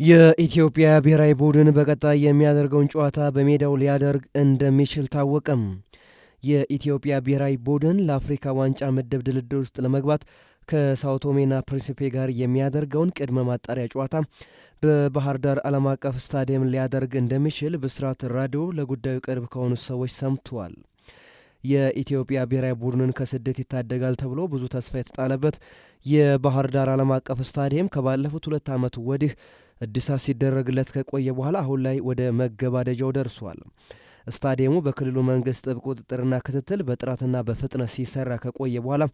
የኢትዮጵያ ብሔራዊ ቡድን በቀጣይ የሚያደርገውን ጨዋታ በሜዳው ሊያደርግ እንደሚችል ታወቀም። የኢትዮጵያ ብሔራዊ ቡድን ለአፍሪካ ዋንጫ ምድብ ድልድል ውስጥ ለመግባት ከሳኦ ቶሜና ፕሪንሲፔ ጋር የሚያደርገውን ቅድመ ማጣሪያ ጨዋታ በባህር ዳር ዓለም አቀፍ ስታዲየም ሊያደርግ እንደሚችል ብስራት ራዲዮ ለጉዳዩ ቅርብ ከሆኑ ሰዎች ሰምቷል። የኢትዮጵያ ብሔራዊ ቡድንን ከስደት ይታደጋል ተብሎ ብዙ ተስፋ የተጣለበት የባህር ዳር ዓለም አቀፍ ስታዲየም ከባለፉት 2 ዓመት ወዲህ እድሳት ሲደረግለት ከቆየ በኋላ አሁን ላይ ወደ መገባደጃው ደርሷል። ስታዲየሙ በክልሉ መንግስት ጥብቅ ቁጥጥርና ክትትል በጥራትና በፍጥነት ሲሰራ ከቆየ በኋላ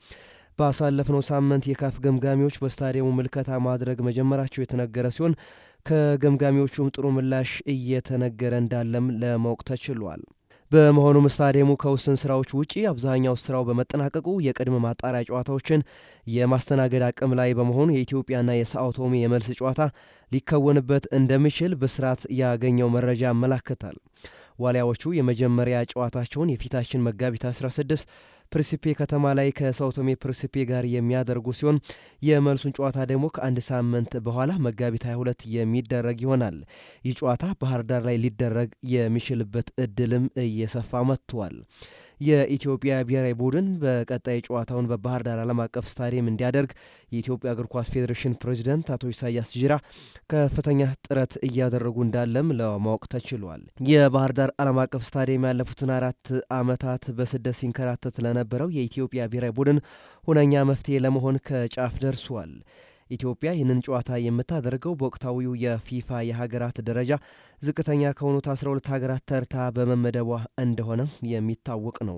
ባሳለፍነው ሳምንት የካፍ ገምጋሚዎች በስታዲየሙ ምልከታ ማድረግ መጀመራቸው የተነገረ ሲሆን ከገምጋሚዎቹም ጥሩ ምላሽ እየተነገረ እንዳለም ለማወቅ ተችሏል። በመሆኑም ስታዲየሙ ከውስን ስራዎች ውጪ አብዛኛው ስራው በመጠናቀቁ የቅድመ ማጣሪያ ጨዋታዎችን የማስተናገድ አቅም ላይ በመሆኑ የኢትዮጵያና የሳኦ ቶሜ የመልስ ጨዋታ ሊከወንበት እንደሚችል ብስራት ያገኘው መረጃ ያመላክታል። ዋሊያዎቹ የመጀመሪያ ጨዋታቸውን የፊታችን መጋቢት 16 ፕሪንሲፔ ከተማ ላይ ከሳኦ ቶሜ ፕሪንሲፔ ጋር የሚያደርጉ ሲሆን የመልሱን ጨዋታ ደግሞ ከአንድ ሳምንት በኋላ መጋቢት 22 የሚደረግ ይሆናል። ይህ ጨዋታ ባህር ዳር ላይ ሊደረግ የሚችልበት እድልም እየሰፋ መጥቷል። የኢትዮጵያ ብሔራዊ ቡድን በቀጣይ ጨዋታውን በባህር ዳር ዓለም አቀፍ ስታዲየም እንዲያደርግ የኢትዮጵያ እግር ኳስ ፌዴሬሽን ፕሬዚደንት አቶ ኢሳያስ ጂራ ከፍተኛ ጥረት እያደረጉ እንዳለም ለማወቅ ተችሏል። የባህር ዳር ዓለም አቀፍ ስታዲየም ያለፉትን 4 ዓመታት በስደት ሲንከራተት ለነበረው የኢትዮጵያ ብሔራዊ ቡድን ሁነኛ መፍትሄ ለመሆን ከጫፍ ደርሷል። ኢትዮጵያ ይህንን ጨዋታ የምታደርገው በወቅታዊው የፊፋ የሀገራት ደረጃ ዝቅተኛ ከሆኑት 12 ሀገራት ተርታ በመመደቧ እንደሆነ የሚታወቅ ነው።